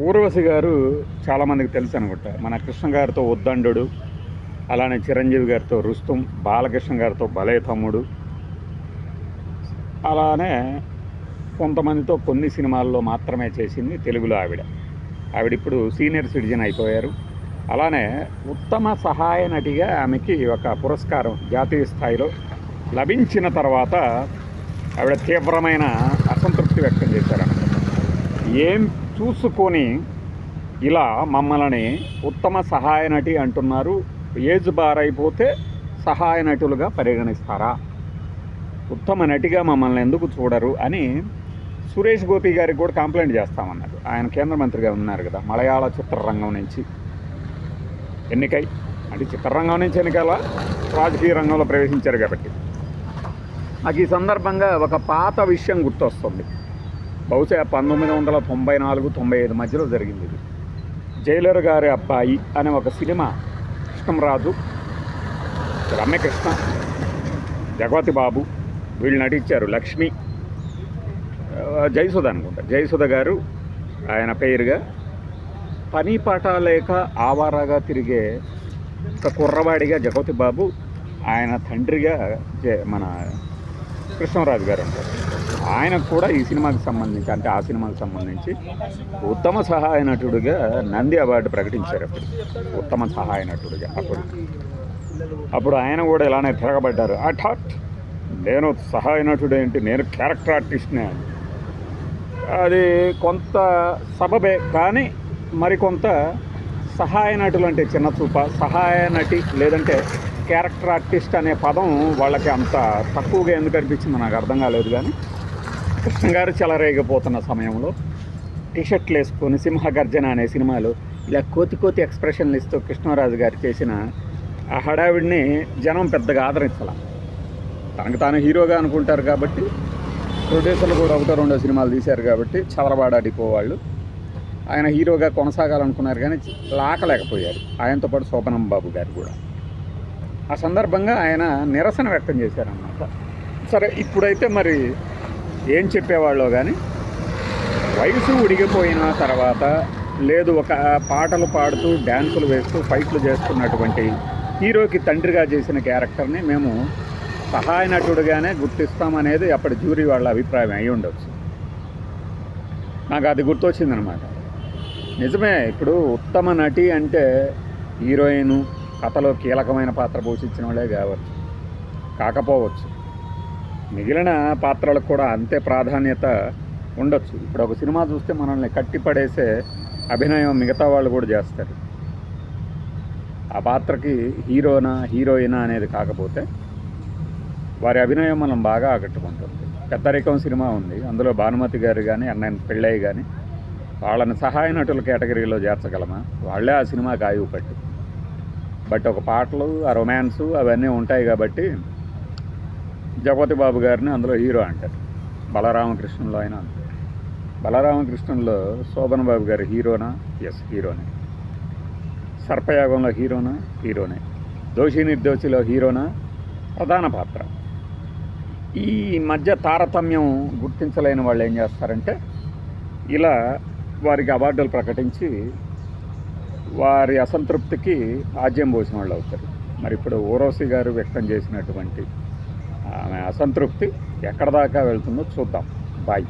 ఊర్వశి గారు చాలామందికి తెలుసు అనుకుంటా. మన కృష్ణ గారితో ఉద్దండు, అలానే చిరంజీవి గారితో రుస్తుం, బాలకృష్ణ గారితో భలే తమ్ముడు, అలానే కొంతమందితో కొన్ని సినిమాల్లో మాత్రమే చేసింది తెలుగులో ఆవిడ ఇప్పుడు సీనియర్ సిటిజన్ అయిపోయారు. అలానే ఉత్తమ సహాయ నటిగా ఆమెకి ఒక పురస్కారం జాతీయ స్థాయిలో లభించిన తర్వాత ఆవిడ తీవ్రమైన అసంతృప్తి వ్యక్తం చేశారన్నమాట. ఏం చూసుకొని ఇలా మమ్మల్ని ఉత్తమ సహాయ నటి అంటున్నారు, ఏజ్ బార్ అయిపోతే సహాయ నటులుగా పరిగణిస్తారా, ఉత్తమ నటిగా మమ్మల్ని ఎందుకు చూడరు అని సురేష్ గోపి గారికి కూడా కంప్లైంట్ చేస్తామన్నారు. ఆయన కేంద్ర మంత్రిగా ఉన్నారు కదా, మలయాళ చిత్రరంగం నుంచి ఎన్నికై, అంటే చిత్రరంగం నుంచి ఎన్నికల రాజకీయ రంగంలో ప్రవేశించారు కాబట్టి. నాకు ఈ సందర్భంగా ఒక పాత విషయం గుర్తొస్తుంది. బహుశా 1994-95 మధ్యలో జరిగింది ఇది. జైలర్ గారి అబ్బాయి అనే ఒక సినిమా, కృష్ణంరాజు, రమ్యకృష్ణ, జగవతి బాబు వీళ్ళు నటించారు. లక్ష్మి, జయసుధ అనుకుంటా, జయసుధ గారు ఆయన పేరుగా. పని పాట లేక ఆవారాగా తిరిగే ఒక కుర్రవాడిగా జగవతి బాబు, ఆయన తండ్రిగా మన కృష్ణరాజు గారు ఉంటారు. ఆయనకు కూడా ఈ సినిమాకి సంబంధించి, అంటే ఆ సినిమాకి సంబంధించి ఉత్తమ సహాయ నటుడిగా నంది అవార్డు ప్రకటించారు. ఉత్తమ సహాయ నటుడిగా అప్పుడు ఆయన కూడా ఇలానే తిరగబడ్డారు. అఠాట్, నేను సహాయ నటుడు ఏంటి, నేను క్యారెక్టర్ ఆర్టిస్ట్నే అని. అది కొంత సబబే, కానీ మరికొంత సహాయ నటులు అంటే చిన్న చూప, సహాయ నటి లేదంటే క్యారెక్టర్ ఆర్టిస్ట్ అనే పదం వాళ్ళకి అంత తక్కువగా ఎందుకు అనిపించిందో నాకు అర్థం కాలేదు. కానీ కృష్ణ గారు చెలరేగిపోతున్న సమయంలో టీషర్ట్లు వేసుకొని సింహగర్జన అనే సినిమాలో ఇలా కోతి ఎక్స్ప్రెషన్లు ఇస్తూ కృష్ణరాజు గారు చేసిన ఆ హడావిడిని జనం పెద్దగా ఆదరించాల. తనకు తాను హీరోగా అనుకుంటారు కాబట్టి, ప్రొడ్యూసర్లు కూడా 1-2 సినిమాలు తీశారు కాబట్టి చదరబాడాడిపోవాళ్ళు. ఆయన హీరోగా కొనసాగాలనుకున్నారు కానీ లాకలేకపోయారు. ఆయనతో పాటు శోభనం బాబు గారు కూడా. ఆ సందర్భంగా ఆయన నిరసన వ్యక్తం చేశారన్నమాట. సరే, ఇప్పుడైతే మరి ఏం చెప్పేవాళ్ళో కానీ, వయసు ఉడిగిపోయిన తర్వాత లేదు, ఒక పాటలు పాడుతూ డ్యాన్సులు వేస్తూ ఫైట్లు చేస్తున్నటువంటి హీరోకి తండ్రిగా చేసిన క్యారెక్టర్ని మేము సహాయ నటుడిగానే గుర్తిస్తామనేది అప్పటి జ్యూరీ వాళ్ళ అభిప్రాయం అయి ఉండొచ్చు. నాకు అది గుర్తొచ్చిందనమాట. నిజమే, ఇప్పుడు ఉత్తమ నటి అంటే హీరోయిన్, కథలో కీలకమైన పాత్ర పోషించిన వాళ్ళే కాకపోవచ్చు, మిగిలిన పాత్రలకు కూడా అంతే ప్రాధాన్యత ఉండొచ్చు. ఇప్పుడు ఒక సినిమా చూస్తే మనల్ని కట్టిపడేసే అభినయం మిగతా వాళ్ళు కూడా చేస్తారు. ఆ పాత్రకి హీరోయినా అనేది కాకపోతే వారి అభినయం మనం బాగా ఆకట్టుకుంటుంది. పెద్దరికం సినిమా ఉంది, అందులో భానుమతి గారు కానీ అన్నయ్య పెళ్ళయ్య కానీ వాళ్ళని సహాయ నటుల కేటగిరీలో చేర్చగలమా? వాళ్ళే ఆ సినిమాకి ఆయువు పట్టు. బట్ ఒక పాటలు, ఆ రొమాన్సు అవన్నీ ఉంటాయి కాబట్టి జగపతి బాబు గారిని అందులో హీరో అంటారు. బలరామకృష్ణంలో అయినా అంతే. బలరామకృష్ణంలో శోభన్ బాబు గారు హీరోనా? ఎస్, హీరోనే. సర్పయాగంలో హీరోనే. దోషి నిర్దోషిలో హీరోనా? ప్రధాన పాత్ర. ఈ మధ్య తారతమ్యం గుర్తించలేని వాళ్ళు ఏం చేస్తారంటే ఇలా వారికి అవార్డులు ప్రకటించి వారి అసంతృప్తికి ఆజ్యం పోసిన వాళ్ళు అవుతారు. మరి ఇప్పుడు ఊర్వశి గారు వ్యక్తం చేసినటువంటి ఆమె అసంతృప్తి ఎక్కడ దాకా వెళ్తుందో చూద్దాం. బాయ్.